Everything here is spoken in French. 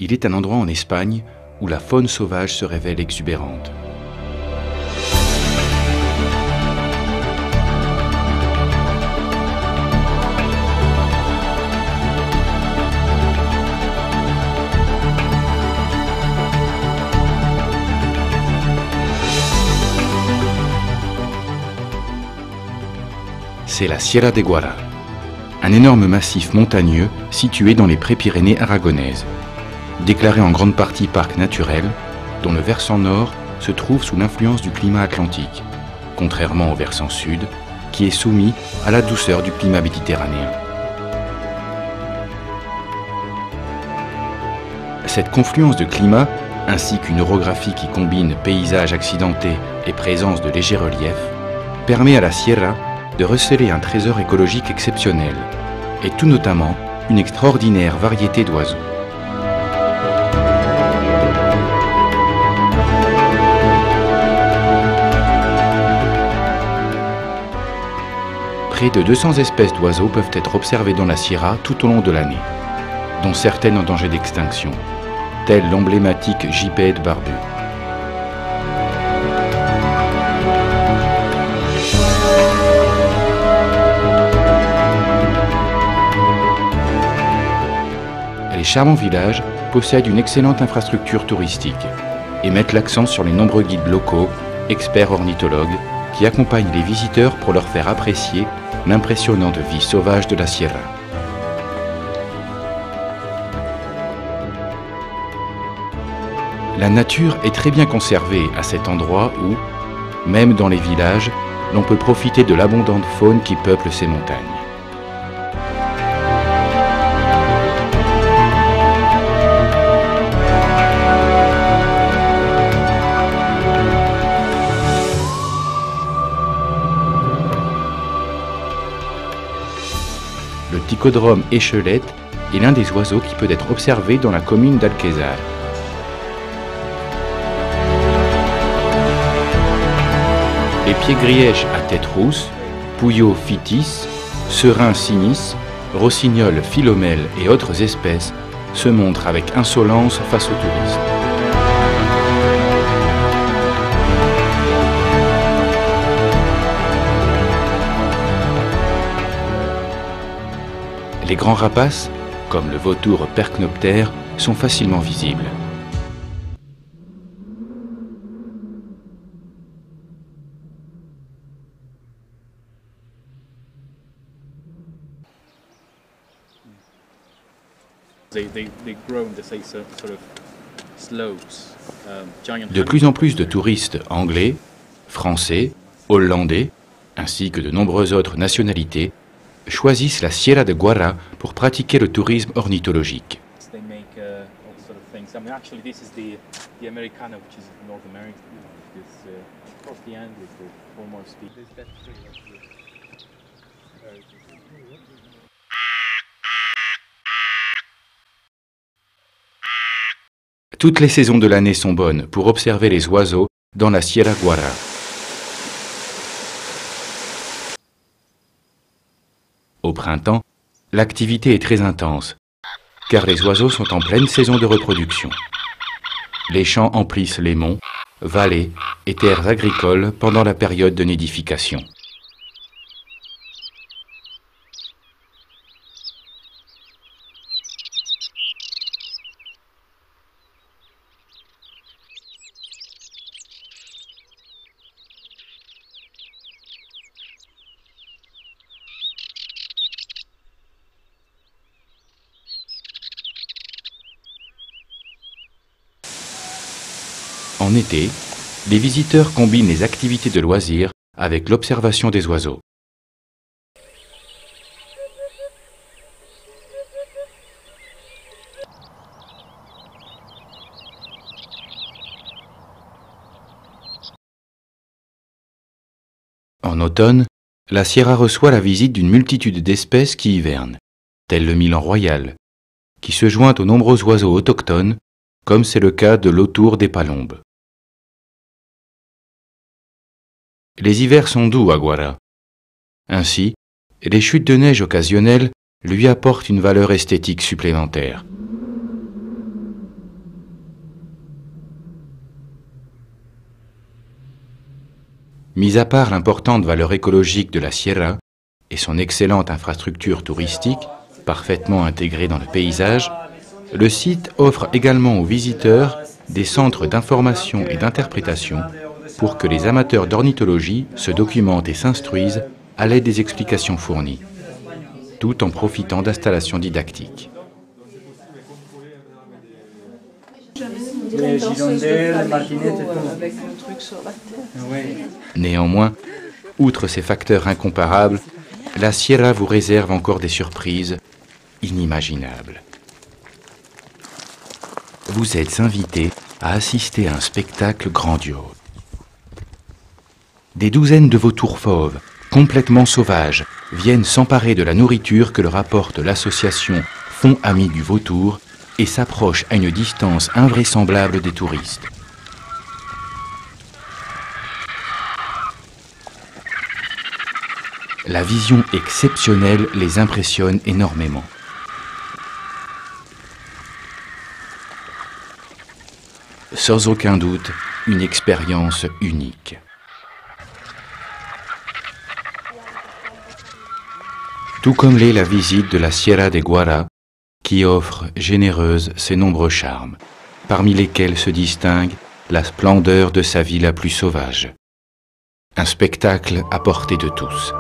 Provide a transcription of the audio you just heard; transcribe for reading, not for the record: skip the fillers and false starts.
Il est un endroit en Espagne où la faune sauvage se révèle exubérante. C'est la Sierra de Guara, un énorme massif montagneux situé dans les Pré-Pyrénées aragonaises, déclaré en grande partie parc naturel, dont le versant nord se trouve sous l'influence du climat atlantique, contrairement au versant sud, qui est soumis à la douceur du climat méditerranéen. Cette confluence de climats, ainsi qu'une orographie qui combine paysages accidentés et présence de légers reliefs, permet à la Sierra de receler un trésor écologique exceptionnel, et tout notamment une extraordinaire variété d'oiseaux. Près de 200 espèces d'oiseaux peuvent être observées dans la Sierra tout au long de l'année, dont certaines en danger d'extinction, telle l'emblématique gypaète barbu. Les charmants villages possèdent une excellente infrastructure touristique et mettent l'accent sur les nombreux guides locaux, experts ornithologues, qui accompagnent les visiteurs pour leur faire apprécier l'impressionnante vie sauvage de la Sierra. La nature est très bien conservée à cet endroit où, même dans les villages, l'on peut profiter de l'abondante faune qui peuple ces montagnes. Le Ticodrome échelette est l'un des oiseaux qui peut être observé dans la commune d'Alquezar. Les pieds-grièches à tête rousse, Pouillot phytis, Serin sinis, Rossignol philomèle et autres espèces se montrent avec insolence face aux touristes. Les grands rapaces, comme le vautour percnoptère, sont facilement visibles. De plus en plus de touristes anglais, français, hollandais, ainsi que de nombreuses autres nationalités, choisissent la Sierra de Guara pour pratiquer le tourisme ornithologique. Toutes les saisons de l'année sont bonnes pour observer les oiseaux dans la Sierra Guara. Au printemps, l'activité est très intense, car les oiseaux sont en pleine saison de reproduction. Les champs emplissent les monts, vallées et terres agricoles pendant la période de nidification. En été, les visiteurs combinent les activités de loisirs avec l'observation des oiseaux. En automne, la Sierra reçoit la visite d'une multitude d'espèces qui hivernent, tel le milan royal, qui se joint aux nombreux oiseaux autochtones, comme c'est le cas de l'autour des palombes. Les hivers sont doux à Guara. Ainsi, les chutes de neige occasionnelles lui apportent une valeur esthétique supplémentaire. Mis à part l'importante valeur écologique de la Sierra et son excellente infrastructure touristique, parfaitement intégrée dans le paysage, le site offre également aux visiteurs des centres d'information et d'interprétation pour que les amateurs d'ornithologie se documentent et s'instruisent à l'aide des explications fournies, tout en profitant d'installations didactiques. Les hirondelles, les martinettes et tout. Avec le truc sur la tête. Oui. Néanmoins, outre ces facteurs incomparables, la Sierra vous réserve encore des surprises inimaginables. Vous êtes invité à assister à un spectacle grandiose. Des douzaines de vautours fauves, complètement sauvages, viennent s'emparer de la nourriture que leur apporte l'association Fonds Amis du Vautour et s'approchent à une distance invraisemblable des touristes. La vision exceptionnelle les impressionne énormément. Sans aucun doute, une expérience unique. Tout comme l'est la visite de la Sierra de Guara, qui offre, généreuse, ses nombreux charmes, parmi lesquels se distingue la splendeur de sa vie la plus sauvage. Un spectacle à portée de tous.